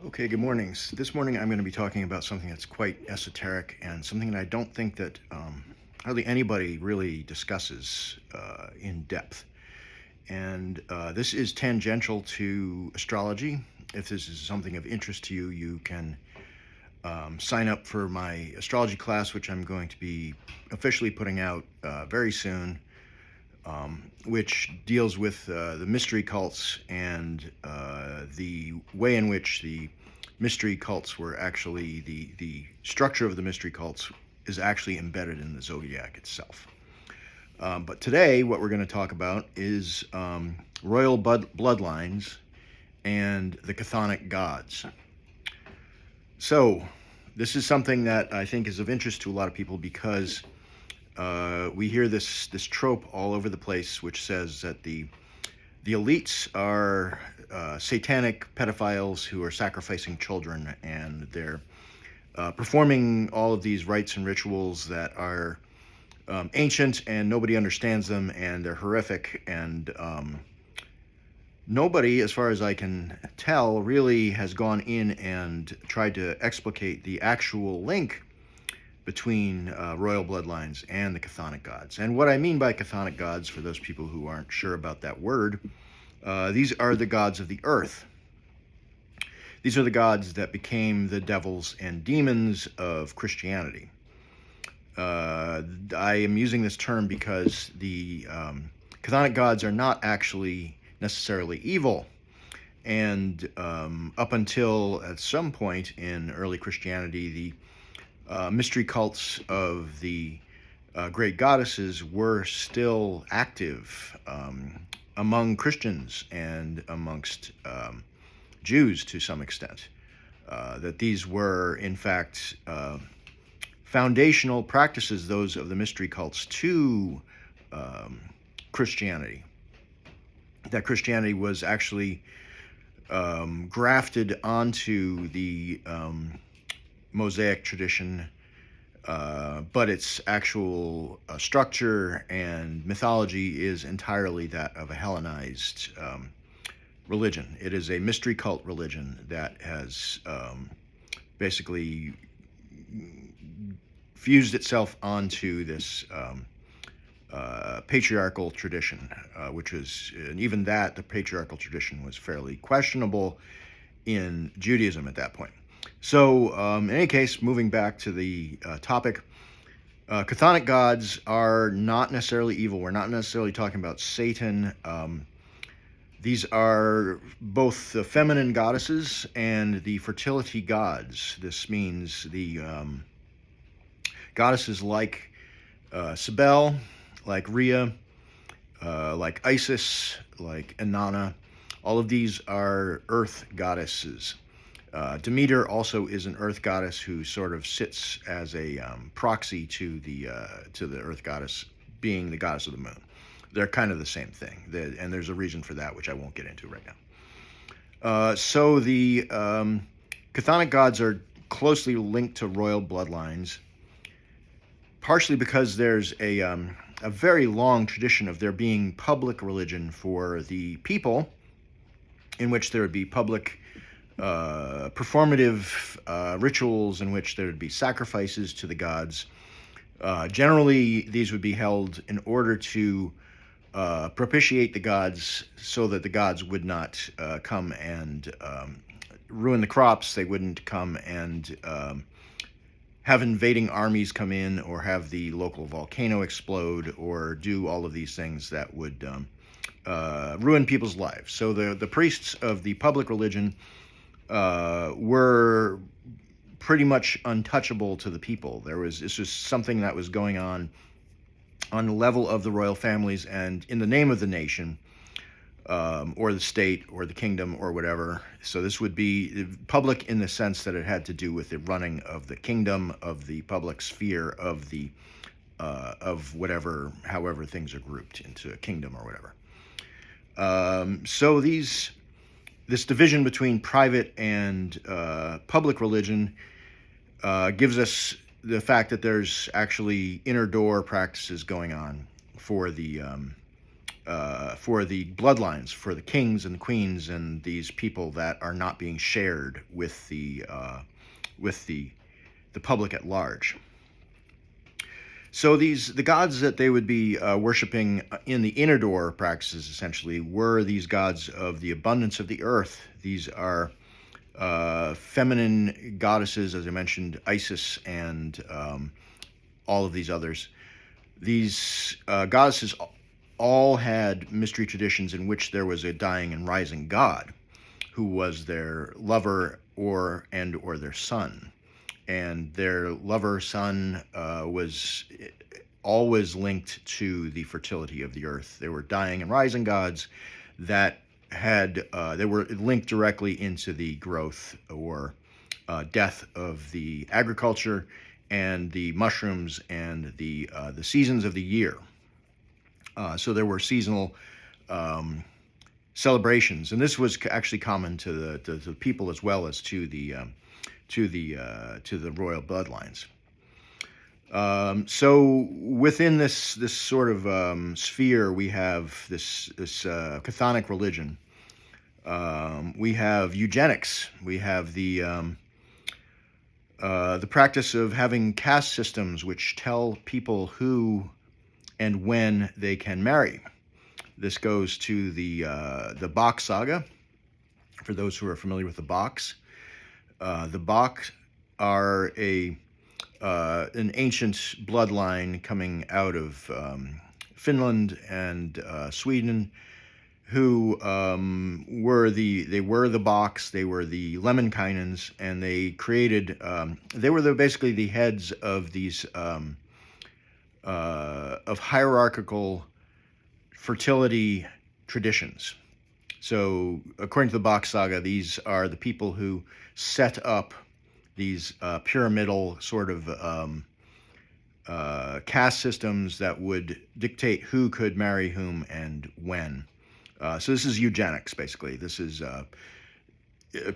Okay, good mornings. This morning I'm going to be talking about something that's quite esoteric and something that I don't think that hardly anybody really discusses in depth. And this is tangential to astrology. If this is something of interest to you, you can sign up for my astrology class, which I'm going to be officially putting out very soon, which deals with the mystery cults and the way in which the mystery cults were actually, the structure of the mystery cults is actually embedded in the zodiac itself. But today, what we're going to talk about is royal bloodlines and the Chthonic gods. So, this is something that I think is of interest to a lot of people because we hear this trope all over the place, which says that the elites are satanic pedophiles who are sacrificing children, and they're performing all of these rites and rituals that are ancient, and nobody understands them, and they're horrific, and nobody, as far as I can tell, really has gone in and tried to explicate the actual link between royal bloodlines and the Chthonic gods. And what I mean by Chthonic gods, for those people who aren't sure about that word, these are the gods of the earth. These are the gods that became the devils and demons of Christianity. I am using this term because the Chthonic gods are not actually necessarily evil. And up until at some point in early Christianity, the mystery cults of the great goddesses were still active among Christians and amongst Jews to some extent. That these were, in fact, foundational practices, those of the mystery cults, to Christianity. That Christianity was actually grafted onto the Mosaic tradition, but its actual structure and mythology is entirely that of a Hellenized religion. It is a mystery cult religion that has basically fused itself onto this patriarchal tradition, which was, and even that, the patriarchal tradition was fairly questionable in Judaism at that point. So, in any case, moving back to the topic, Chthonic gods are not necessarily evil. We're not necessarily talking about Satan. These are both the feminine goddesses and the fertility gods. This means the goddesses like Cybele, like Rhea, like Isis, like Inanna. All of these are earth goddesses. Demeter also is an earth goddess who sort of sits as a proxy to the earth goddess, being the goddess of the moon. They're kind of the same thing, and there's a reason for that, which I won't get into right now. So the Chthonic gods are closely linked to royal bloodlines, partially because there's a very long tradition of there being public religion for the people, in which there would be public performative rituals in which there would be sacrifices to the gods. Generally, these would be held in order to propitiate the gods, so that the gods would not come and ruin the crops. They wouldn't come and have invading armies come in, or have the local volcano explode, or do all of these things that would ruin people's lives. So the priests of the public religion were pretty much untouchable to the people. This was something that was going on the level of the royal families and in the name of the nation, or the state, or the kingdom, or whatever. So this would be public in the sense that it had to do with the running of the kingdom, of the public sphere, of the of whatever, however things are grouped into a kingdom or whatever. So this division between private and public religion gives us the fact that there's actually inner door practices going on for the for the bloodlines, for the kings and the queens and these people that are not being shared with the public at large. So the gods that they would be worshiping in the inner door practices essentially were these gods of the abundance of the earth. These are feminine goddesses, as I mentioned, Isis and all of these others. These goddesses all had mystery traditions in which there was a dying and rising god who was their lover or their son. And their lover son was always linked to the fertility of the earth. They were dying and rising gods that they were linked directly into the growth or death of the agriculture and the mushrooms and the seasons of the year. So there were seasonal celebrations, and this was actually common to the people as well as to the royal bloodlines. So within this sort of sphere, we have this chthonic religion. We have eugenics. We have the practice of having caste systems which tell people who and when they can marry. This goes to the Bach saga. For those who are familiar with the Bachs, the Bach are an ancient bloodline coming out of Finland and Sweden, who were the Bachs. They were the Lemminkainens, and they created. They were basically the heads of these of hierarchical fertility traditions. So, according to the Bach saga, these are the people who set up these pyramidal sort of caste systems that would dictate who could marry whom and when. So this is eugenics, basically. This is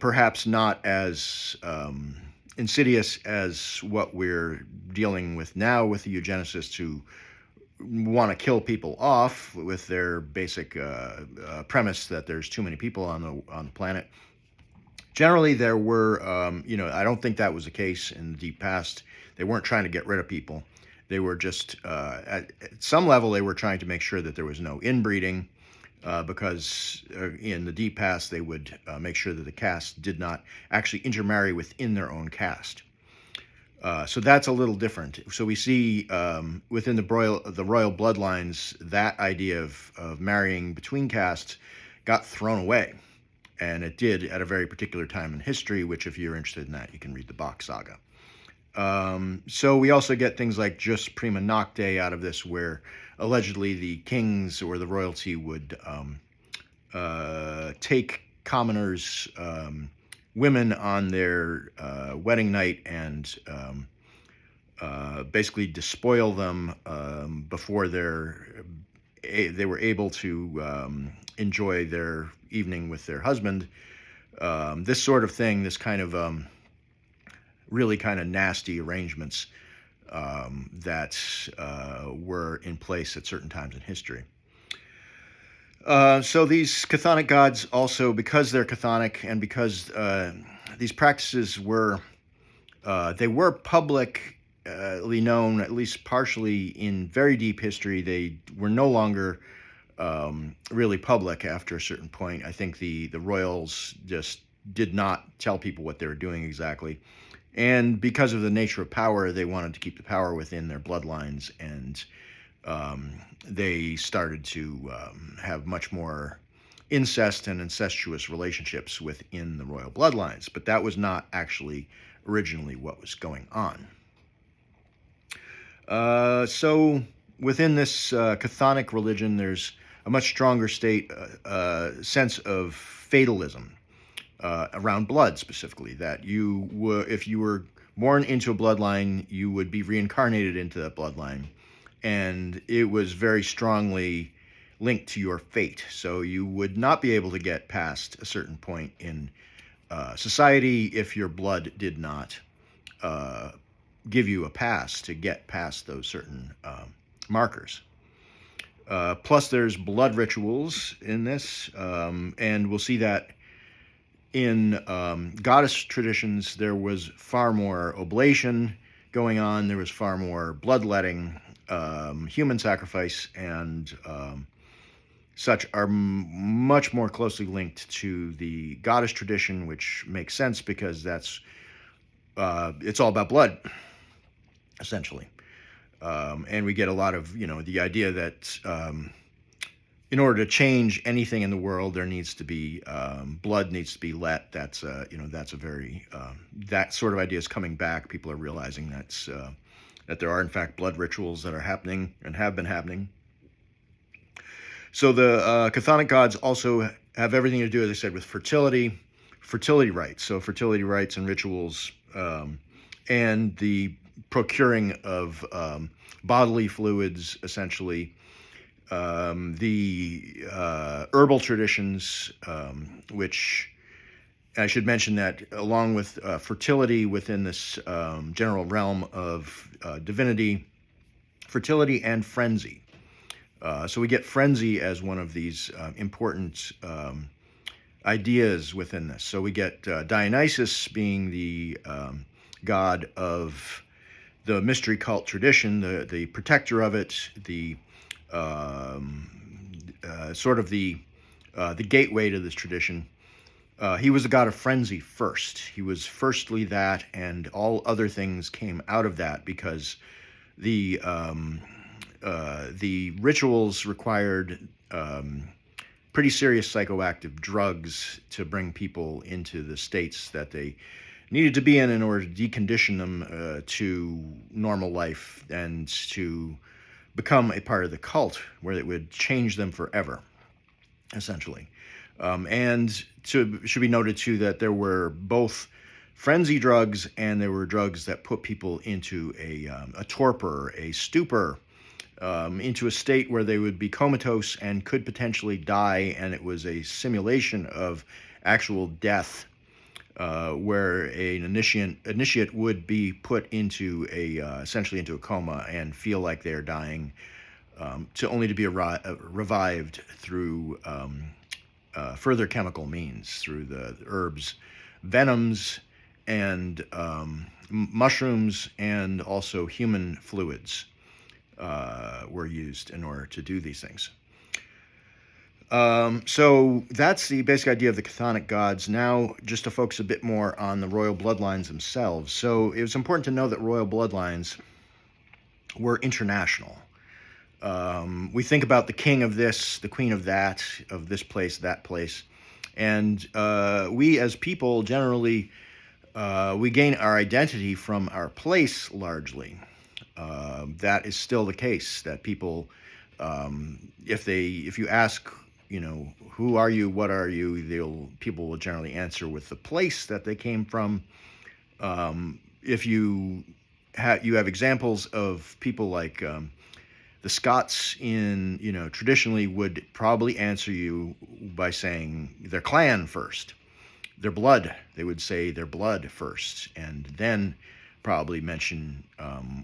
perhaps not as insidious as what we're dealing with now with the eugenicists who want to kill people off with their basic premise that there's too many people on the planet. Generally, there were, I don't think that was the case in the deep past. They weren't trying to get rid of people. They were just, at some level, they were trying to make sure that there was no inbreeding, because in the deep past, they would make sure that the caste did not actually intermarry within their own caste. So that's a little different. So we see within the royal bloodlines, that idea of marrying between castes got thrown away. And it did at a very particular time in history, which if you're interested in that, you can read the Bach saga. So we also get things like jus prima nocte out of this, where allegedly the kings or the royalty would take commoners' women on their wedding night and basically despoil them before they were able to enjoy their evening with their husband. This sort of thing, this kind of really kind of nasty arrangements that were in place at certain times in history. So these chthonic gods also, because they're chthonic and because these practices were publicly known, at least partially in very deep history, they were no longer really public after a certain point. I think the royals just did not tell people what they were doing exactly. And because of the nature of power, they wanted to keep the power within their bloodlines, and they started to have much more incest and incestuous relationships within the royal bloodlines. But that was not actually originally what was going on. So within this chthonic religion, there's a much stronger sense of fatalism. Around blood specifically, that if you were born into a bloodline, you would be reincarnated into that bloodline, and it was very strongly linked to your fate. So you would not be able to get past a certain point in society if your blood did not give you a pass to get past those certain markers. Plus, there's blood rituals in this, and we'll see that in goddess traditions, there was far more oblation going on. There was far more bloodletting, human sacrifice, and such are much more closely linked to the goddess tradition, which makes sense because it's all about blood, essentially. And we get a lot of, the idea that in order to change anything in the world, there needs to be blood needs to be let. That's that's a very that sort of idea is coming back. People are realizing that there are in fact blood rituals that are happening and have been happening. So the Chthonic gods also have everything to do, as I said, with fertility rites. So fertility rites and rituals, and the procuring of bodily fluids, essentially. The herbal traditions, which I should mention that along with fertility within this general realm of divinity, fertility and frenzy. So we get frenzy as one of these important ideas within this. So we get Dionysus being the god of the mystery cult tradition, the protector of it, the sort of the gateway to this tradition. He was the god of frenzy first. He was firstly that, and all other things came out of that because the rituals required pretty serious psychoactive drugs to bring people into the states that they needed to be in order to decondition them to normal life and to become a part of the cult where it would change them forever, essentially. And should be noted too that there were both frenzy drugs and there were drugs that put people into a torpor, a stupor, into a state where they would be comatose and could potentially die, and it was a simulation of actual death, where an initiate would be put into essentially into a coma and feel like they're dying, only to be revived through further chemical means, through the herbs, venoms, and mushrooms, and also human fluids were used in order to do these things. So that's the basic idea of the Chthonic gods. Now, just to focus a bit more on the royal bloodlines themselves. So it was important to know that royal bloodlines were international. We think about the king of this, the queen of that, of this place, that place. And we as people generally, we gain our identity from our place largely. That is still the case, that people, if you ask, who are you, what are you, people will generally answer with the place that they came from. If you have examples of people like the Scots traditionally would probably answer you by saying their clan first, their blood. They would say their blood first, and then probably mention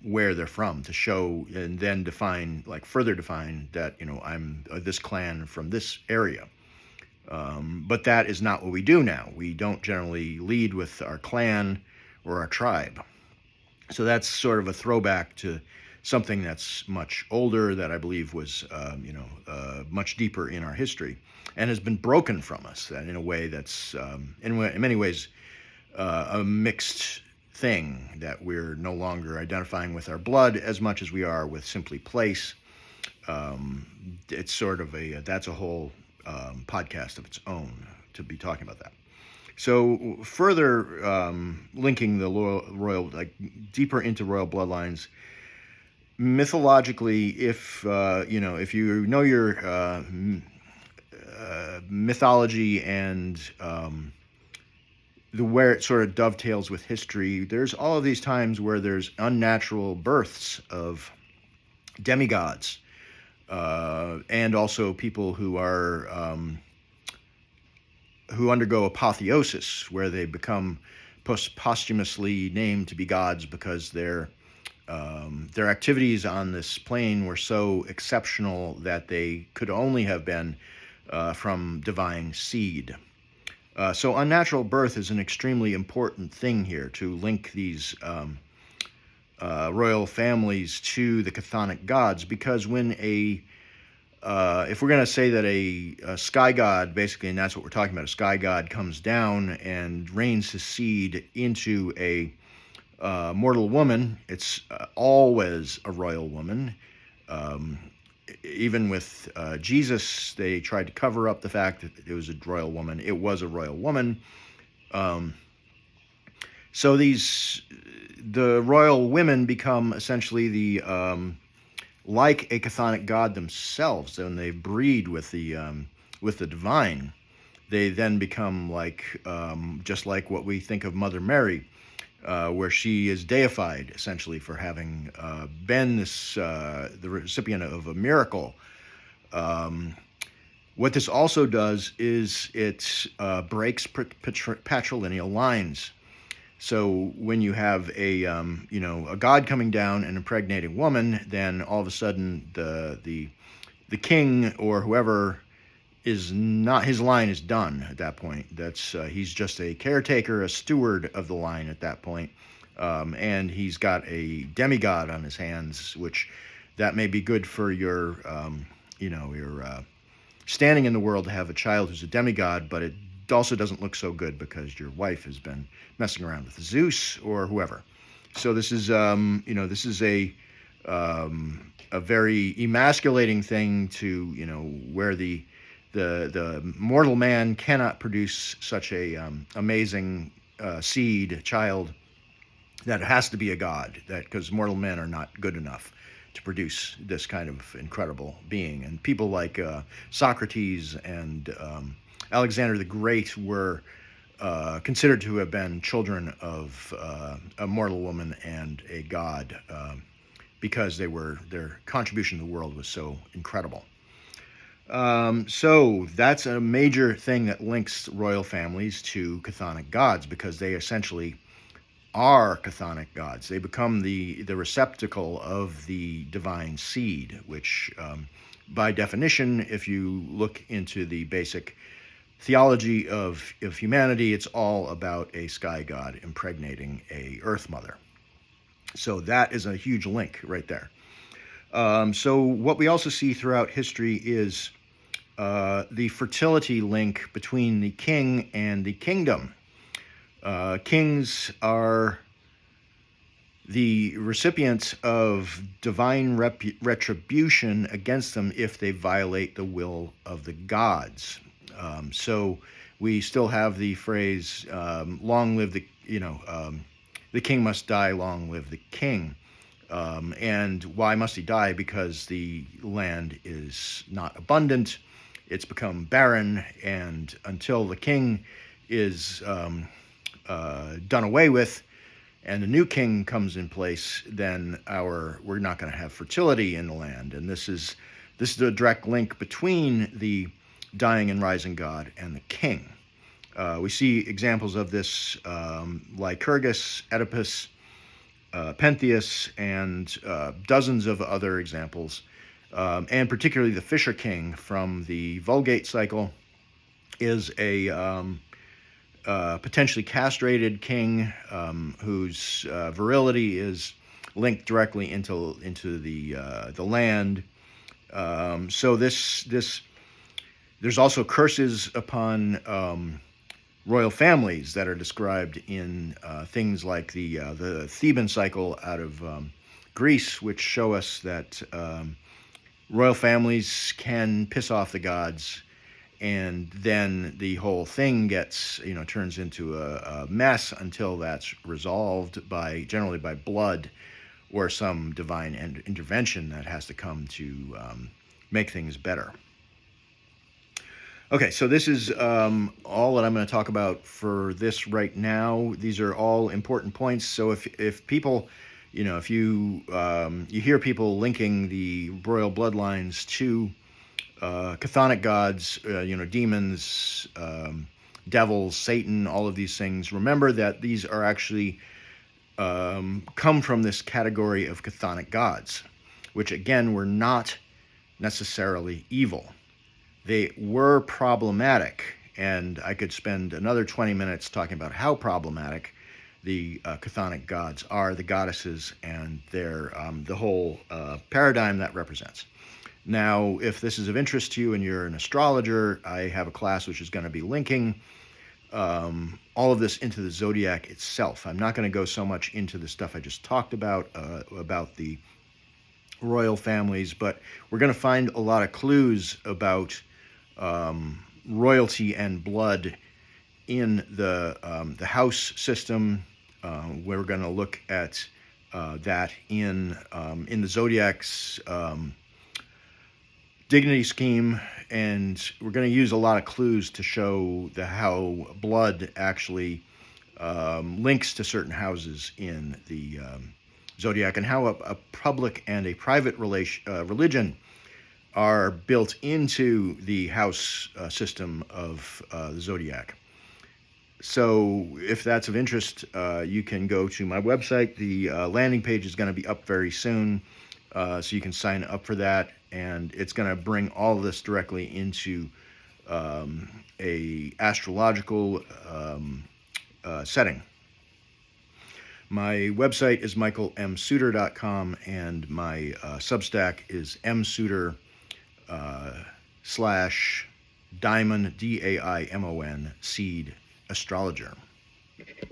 where they're from to show, and then further define that, I'm this clan from this area. But that is not what we do now. We don't generally lead with our clan or our tribe. So that's sort of a throwback to something that's much older, that I believe was, much deeper in our history, and has been broken from us. That in a way that's, in many ways, a mixed thing, that we're no longer identifying with our blood as much as we are with simply place. It's sort of that's a whole podcast of its own to be talking about that. So further linking the royal, deeper into royal bloodlines, mythologically, if you know your mythology and where it sort of dovetails with history, there's all of these times where there's unnatural births of demigods, and also people who are who undergo apotheosis, where they become posthumously named to be gods because they're Their activities on this plane were so exceptional that they could only have been from divine seed. So unnatural birth is an extremely important thing here to link these royal families to the chthonic gods, because when if we're going to say that a sky god, basically, and that's what we're talking about, a sky god comes down and rains his seed into a mortal woman, it's always a royal woman. Even with Jesus, they tried to cover up the fact that it was a royal woman. It was a royal woman. So the royal women become essentially like a chthonic god themselves. When they breed with the divine, they then become like just like what we think of Mother Mary, where she is deified essentially for having been the recipient of a miracle. What this also does is it breaks patrilineal lines. So when you have a god coming down and impregnating a woman, then all of a sudden the king or whoever is not, his line is done at that point. He's just a caretaker, a steward of the line at that point, and he's got a demigod on his hands, which that may be good for your standing in the world to have a child who's a demigod, but it also doesn't look so good because your wife has been messing around with Zeus or whoever. So this is a very emasculating thing to where the mortal man cannot produce such a amazing seed child, that it has to be a god, that because mortal men are not good enough to produce this kind of incredible being. And people like Socrates and Alexander the Great were considered to have been children of a mortal woman and a god, because their contribution to the world was so incredible. So that's a major thing that links royal families to chthonic gods, because they essentially are chthonic gods. They become the receptacle of the divine seed, which by definition, if you look into the basic theology of humanity, it's all about a sky god impregnating a earth mother. So that is a huge link right there. So what we also see throughout history is the fertility link between the king and the kingdom. Kings are the recipients of divine retribution against them if they violate the will of the gods. So we still have the phrase, long live the king must die, long live the king. And why must he die? Because the land is not abundant. It's become barren, and until the king is done away with and a new king comes in place, then we're not going to have fertility in the land. And this is a direct link between the dying and rising god and the king. We see examples of this, Lycurgus, Oedipus, Pentheus, and dozens of other examples, and particularly the Fisher King from the Vulgate cycle is a potentially castrated king whose virility is linked directly into the land. So there's also curses upon royal families that are described in things like the Theban cycle out of Greece, which show us that royal families can piss off the gods, and then the whole thing turns into a mess until that's resolved generally by blood or some divine intervention that has to come to make things better. Okay, so this is all that I'm going to talk about for this right now. These are all important points. So if people, if you hear people linking the royal bloodlines to chthonic gods, demons, devils, Satan, all of these things, remember that these are actually come from this category of chthonic gods, which again were not necessarily evil. They were problematic, and I could spend another 20 minutes talking about how problematic the chthonic gods are, the goddesses, and their the whole paradigm that represents. Now, if this is of interest to you and you're an astrologer, I have a class which is going to be linking all of this into the zodiac itself. I'm not going to go so much into the stuff I just talked about the royal families, but we're going to find a lot of clues about royalty and blood in the house system. We're going to look at that in the zodiac's dignity scheme, and we're going to use a lot of clues to show how blood actually links to certain houses in the zodiac, and how a public and a private religion are built into the house system of the zodiac. So if that's of interest, you can go to my website. The landing page is going to be up very soon, so you can sign up for that, and it's going to bring all of this directly into a astrological setting. My website is michaelmsuter.com, and my Substack is msuter /diamond, DAIMON, seed astrologer.